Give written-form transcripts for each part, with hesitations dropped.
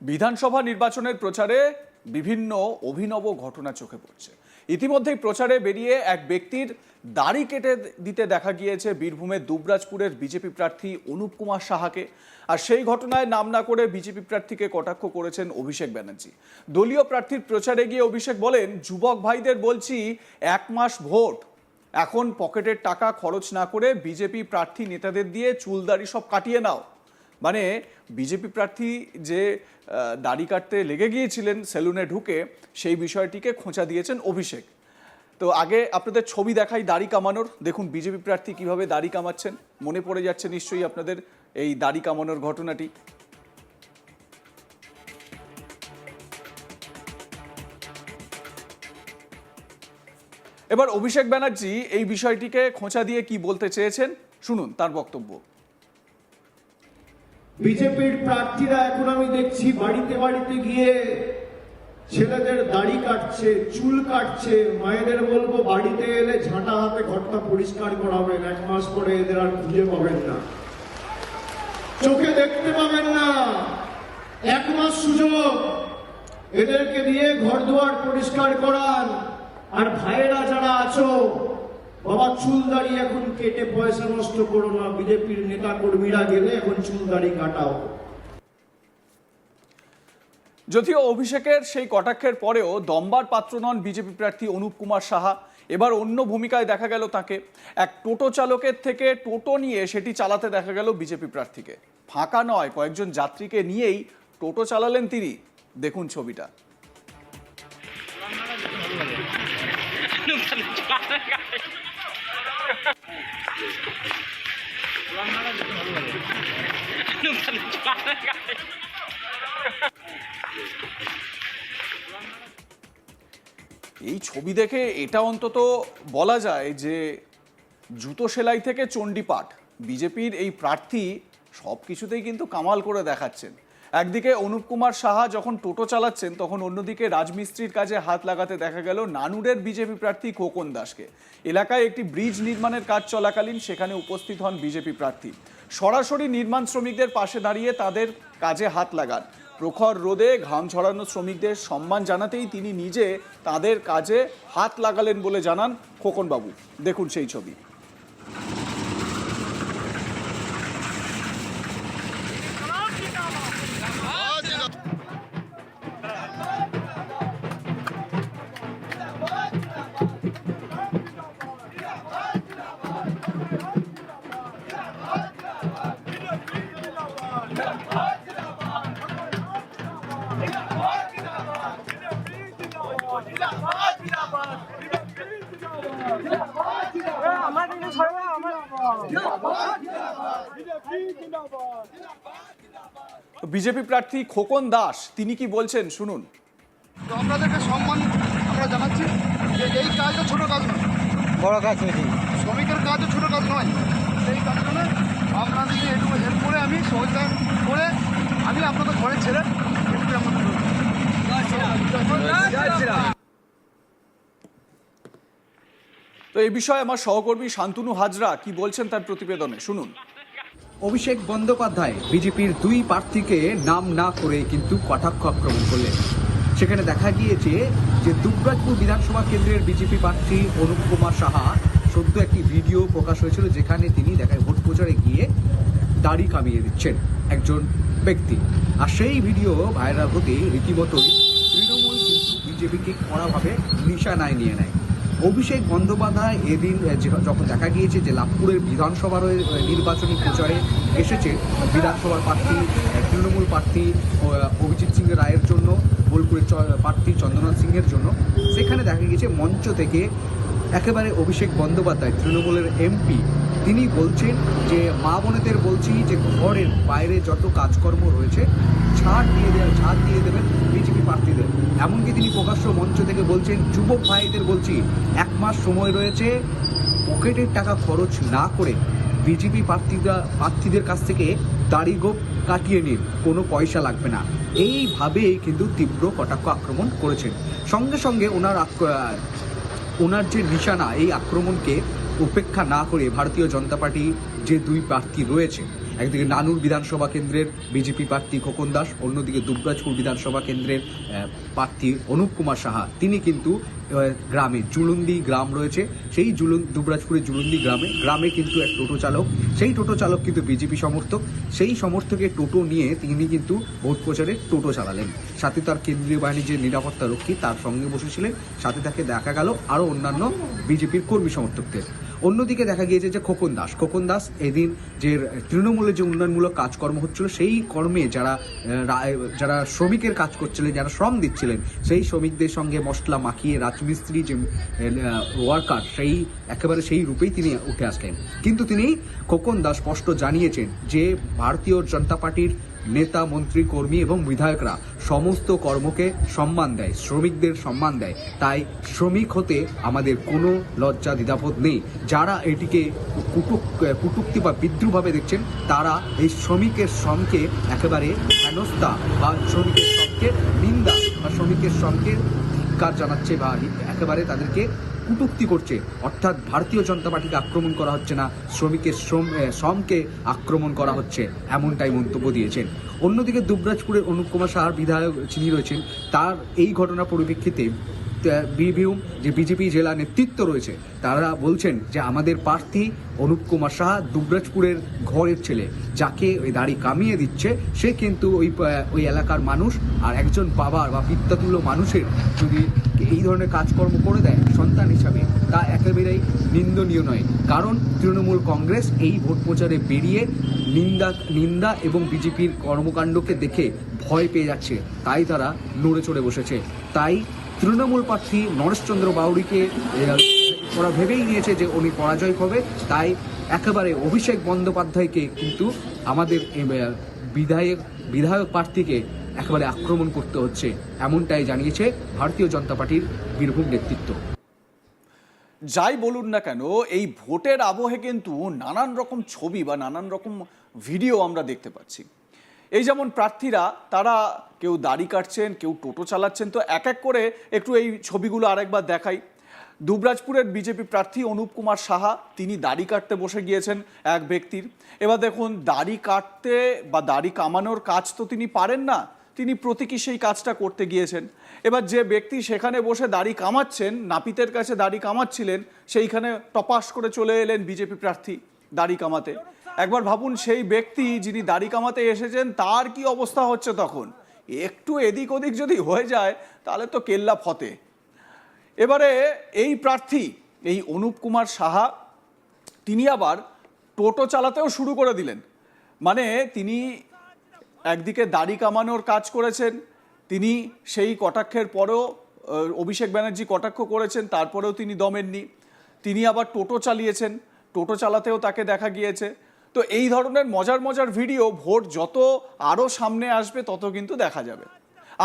বিধানসভা নির্বাচনের প্রচারে বিভিন্ন অভিনব ঘটনা চোখে পড়ছে। ইতিমধ্যেই প্রচারে বেরিয়ে এক ব্যক্তির দাড়ি কেটে দিতে দেখা গিয়েছে বীরভূমের দুবরাজপুরের বিজেপি প্রার্থী অনুপ কুমার সাহাকে। আর সেই ঘটনায় নাম না করে বিজেপি প্রার্থীকে কটাক্ষ করেছেন অভিষেক ব্যানার্জি। দলীয় প্রার্থীর প্রচারে গিয়ে অভিষেক বলেন, যুবক ভাইদের বলছি 1 মাস ভোট, এখন পকেটের টাকা খরচ না করে বিজেপি প্রার্থী নেতাদের দিয়ে চুলদাড়ি সব কাটিয়ে নাও। মানে বিজেপি প্রার্থী যে দাড়ি কাটতে লেগে গিয়েছিলেন সেলুনে ঢুকে, সেই বিষয়টিকে খোঁচা দিয়েছেন অভিষেক। তো আগে আপনাদের ছবি দেখাই দাড়ি কামানোর। দেখুন বিজেপি প্রার্থী কিভাবে দাড়ি কামাচ্ছেন। মনে পড়ে যাচ্ছে নিশ্চয়ই আপনাদের এই দাড়ি কামানোর ঘটনাটি। এবার অভিষেক ব্যানার্জি এই বিষয়টিকে খোঁচা দিয়ে কি বলতে চেয়েছেন শুনুন তার বক্তব্য। বিজেপির প্রার্থীরা এখন আমি দেখছি বাড়িতে বাড়িতে গিয়ে ছেলেদের দাড়ি কাটছে, চুল কাটছে। মায়েদের বলবো বাড়িতে এলে ঝাঁটা হাতে ঘরটা পরিষ্কার করাবেন, 1 মাস পরে এদের আর খুঁজে পাবেন না, চোখে দেখতে পাবেন না। 1 মাস সুযোগ, এদেরকে দিয়ে ঘর দুয়ার পরিষ্কার করান। আর ভাইয়েরা যারা আছো, বাবা চুল দাড়ি এখন কেটে পয়সা নষ্ট করো না। বিজেপির নেতা কর্মীরা গেলে এখন চুল দাড়ি কাটাও। যদিও অভিষেকের সেই কটাক্ষের পরেও দমবার পাত্র নন বিজেপি প্রার্থী অনুপ কুমার সাহা। এবার অন্য ভূমিকায় দেখা গেল তাকে। এক টোটো চালকের থেকে টোটো নিয়ে সেটি চালাতে দেখা গেল বিজেপি প্রার্থীকে। ফাঁকা নয়, কয়েকজন যাত্রীকে নিয়েই টোটো চালালেন তিনি। দেখুন ছবিটা। এই ছবি দেখে এটা অন্তত বলা যায় যে জুতো সেলাই থেকে চণ্ডীপাঠ, বিজেপির এই প্রার্থী সব কিছুতেই কিন্তু কামাল করে দেখাচ্ছেন। একদিকে অনুপ কুমার সাহা যখন টোটো চালাচ্ছেন, তখন অন্যদিকে রাজমিস্ত্রির কাজে হাত লাগাতে দেখা গেল নানুরের বিজেপি প্রার্থী খোকন দাসকে। এলাকায় একটি ব্রিজ নির্মাণের কাজ চলাকালীন সেখানে উপস্থিত হন বিজেপি প্রার্থী। সরাসরি নির্মাণ শ্রমিকদের পাশে দাঁড়িয়ে তাদের কাজে হাত লাগান। প্রখর রোদে ঘাম ঝরানো শ্রমিকদের সম্মান জানাতেই তিনি নিজে তাদের কাজে হাত লাগালেন বলে জানান খোকনবাবু। দেখুন সেই ছবি। বিজেপি প্রার্থী খোকন দাস তিনি কি বলছেন শুনুন। তো আপনাদেরকে সম্মান আমরা জানাচ্ছি যে এই কাজটা ছোট কাজ নয়, বড় কাজ হয়েছে। শ্রমিকের কাজও ছোট কাজ নয়। এই কাজটা আপনাদেরকে একটু হেল্প করে আমি সহযোগিতা করে আমি আপনাদের ঘরের ছেলে তো এই বিষয়ে আমার সহকর্মী শান্তনু হাজরা কি বলছেন তার প্রতিবেদনে শুনুন। অভিষেক বন্দ্যোপাধ্যায় বিজেপির 2 প্রার্থীকে নাম না করে কিন্তু কটাক্ষ আক্রমণ করলেন। সেখানে দেখা গিয়েছে যে দুবরাজপুর বিধানসভা কেন্দ্রের বিজেপি প্রার্থী অনুপ কুমার সাহা সদ্য একটি ভিডিও প্রকাশ হয়েছিল, যেখানে তিনি দেখায় ভোট প্রচারে গিয়ে দাড়ি কামিয়ে দিচ্ছেন একজন ব্যক্তি। আর সেই ভিডিও ভাইরাল হতে রীতিমতোই তৃণমূল কিন্তু বিজেপিকে কড়াভাবে নিশানায় নিয়ে নেয়। অভিষেক বন্দ্যোপাধ্যায় এদিন যখন দেখা গিয়েছে যে লাভপুরের বিধানসভার নির্বাচনী প্রচারে এসেছে বিধানসভার প্রার্থী তৃণমূল প্রার্থী অভিজিৎ সিং রায়ের জন্য, বোলপুরের প্রার্থী চন্দ্রনাথ সিংয়ের জন্য, সেখানে দেখা গিয়েছে মঞ্চ থেকে একেবারে অভিষেক বন্দ্যোপাধ্যায় তৃণমূলের এমপি তিনি বলছেন যে মা বোনেদের বলছি যে ঘরের বাইরে যত কাজকর্ম রয়েছে ছাড় দিয়ে দেবেন বিজেপি প্রার্থীদের। এমনকি তিনি প্রকাশ্য মঞ্চ থেকে বলছেন, যুবক ভাইদের বলছি 1 মাস সময় রয়েছে, পকেটের টাকা খরচ না করে বিজেপি প্রার্থীদের কাছ থেকে দাড়ি গোঁফ কাটিয়ে নিন, কোনো পয়সা লাগবে না। এইভাবেই কিন্তু তীব্র কটাক্ষ আক্রমণ করেছেন। সঙ্গে সঙ্গে ওনার যে নিশানা, এই আক্রমণকে উপেক্ষা না করে ভারতীয় জনতা পার্টি যে 2 প্রার্থী রয়েছে একদিকে নানুর বিধানসভা কেন্দ্রের বিজেপি প্রার্থী খোকন দাস, অন্যদিকে দুবরাজপুর বিধানসভা কেন্দ্রের প্রার্থী অনুপ কুমার সাহা। তিনি কিন্তু গ্রামে জুলুন্দি গ্রাম রয়েছে, সেই দুবরাজপুরের জুলুন্দি গ্রামে কিন্তু এক টোটো চালক, সেই টোটো চালক কিন্তু বিজেপি সমর্থক। সেই সমর্থকের টোটো নিয়ে তিনি কিন্তু ভোট প্রচারে টোটো চালালেন। সাথে তার কেন্দ্রীয় বাহিনীর যে নিরাপত্তা রক্ষী তার সঙ্গে বসেছিলেন, সাথে তাকে দেখা গেল আরও অন্যান্য বিজেপির কর্মী সমর্থকদের। অন্যদিকে দেখা গিয়েছে যে খোকন দাস এদিন যে তৃণমূলের যে উন্নয়নমূলক কাজকর্ম হচ্ছিল, সেই কর্মে যারা শ্রমিকের কাজ করছিলেন, যারা শ্রম দিচ্ছিলেন, সেই শ্রমিকদের সঙ্গে মশলা মাখিয়ে রাজমিস্ত্রি যে ওয়ার্কার, একেবারে সেই রূপেই তিনি উঠে আসলেন। কিন্তু খোকন দাস স্পষ্ট জানিয়েছেন যে ভারতীয় জনতা পার্টির নেতা, মন্ত্রী, কর্মী এবং বিধায়করা সমস্ত কর্মকে সম্মান দেয়, শ্রমিকদের সম্মান দেয়। তাই শ্রমিক হতে আমাদের কোনো লজ্জা দ্বিধাবোধ নেই। যারা এটিকে কুটুক্তি বা বিদ্রুপভাবে দেখছেন, তারা এই শ্রমিকের শ্রমকে একেবারে হেনস্থা বা শ্রমিকের শ্রমকে নিন্দা বা শ্রমিকের শ্রমকে ধিক্কার জানাচ্ছে বা একেবারে তাদেরকে কটূক্তি করছে। অর্থাৎ ভারতীয় জনতা পার্টিকে আক্রমণ করা হচ্ছে না, শ্রমিকের শ্রমকে আক্রমণ করা হচ্ছে, এমনটাই মন্তব্য দিয়েছেন। অন্যদিকে দুবরাজপুরের অনুপ কুমার সাহার বিধায়ক যিনি রয়েছেন, তার এই ঘটনার পরিপ্রেক্ষিতে বীরভূম যে বিজেপি জেলা নেতৃত্ব রয়েছে, তারা বলছেন যে আমাদের প্রার্থী অনুপ কুমার সাহা দুবরাজপুরের ঘরের ছেলে, যাকে ওই দাড়ি কামিয়ে দিচ্ছে সে কিন্তু ওই এলাকার মানুষ। আর একজন বাবার বা পিতাতুল্য মানুষের যদি এই ধরনের কাজকর্ম করে দেয় সন্তান হিসাবে, তা একেবারেই নিন্দনীয় নয়। কারণ তৃণমূল কংগ্রেস এই ভোট প্রচারে বেরিয়ে নিন্দা এবং বিজেপির কর্মকাণ্ডকে দেখে ভয় পেয়ে যাচ্ছে, তাই তারা নড়ে চড়ে বসেছে। তাই তৃণমূল প্রার্থী নরেশচন্দ্র বাউরিকে ওরা ভেবেই নিয়েছে যে উনি পরাজয় হবে, তাই একেবারে অভিষেক বন্দ্যোপাধ্যায়কে কিন্তু আমাদের বিধায়ক প্রার্থীকে একেবারে আক্রমণ করতে হচ্ছে, এমনটাই জানিয়েছে ভারতীয় জনতা পার্টির বীরভূম নেতৃত্ব। যাই বলুন না কেন, এই ভোটের আবহে কিন্তু নানান রকম ছবি বা নানান রকম ভিডিও আমরা দেখতে পাচ্ছি। এই যেমন প্রার্থীরা, তারা কেউ দাড়ি কাটছেন, কেউ টোটো চালাচ্ছেন। তো এক এক করে একটু এই ছবিগুলো আরেকবার দেখাই। দুবরাজপুরের বিজেপি প্রার্থী অনুপ কুমার সাহা, তিনি দাড়ি কাটতে বসে গিয়েছেন এক ব্যক্তির। এবার দেখুন, দাড়ি কাটতে বা দাড়ি কামানোর কাজ তো তিনি পারেন না, তিনি প্রতীকী সেই কাজটা করতে গিয়েছেন। এবার যে ব্যক্তি সেখানে বসে দাড়ি কামাচ্ছেন, নাপিতের কাছে দাড়ি কামাচ্ছিলেন, সেইখানে টপাস করে চলে এলেন বিজেপি প্রার্থী দাড়ি কামাতে। একবার ভাবুন, সেই ব্যক্তি যিনি দাড়ি কামাতে এসেছেন তার কি অবস্থা হচ্ছে তখন। একটু এদিক ওদিক যদি হয়ে যায় তাহলে তো কেল্লা ফতে। এবারে এই প্রার্থী, এই অনুপ কুমার সাহা, তিনি আবার টোটো চালাতেও শুরু করে দিলেন। মানে তিনি একদিকে দাড়ি কামানোর কাজ করেছেন, তিনি সেই কটাক্ষের পরেও অভিষেক ব্যানার্জি কটাক্ষ করেছেন, তারপরেও তিনি দমেননি। তিনি আবার টোটো চালিয়েছেন, টোটো চালাতেও তাকে দেখা গিয়েছে। তো এই ধরনের মজার ভিডিও ভোট যত আরও সামনে আসবে তত কিন্তু দেখা যাবে।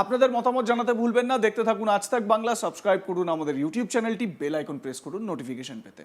আপনাদের মতামত জানাতে ভুলবেন না। দেখতে থাকুন আজ তাক বাংলা, সাবস্ক্রাইব করুন আমাদের ইউটিউব চ্যানেলটি, বেল আইকন প্রেস করুন নোটিফিকেশন পেতে।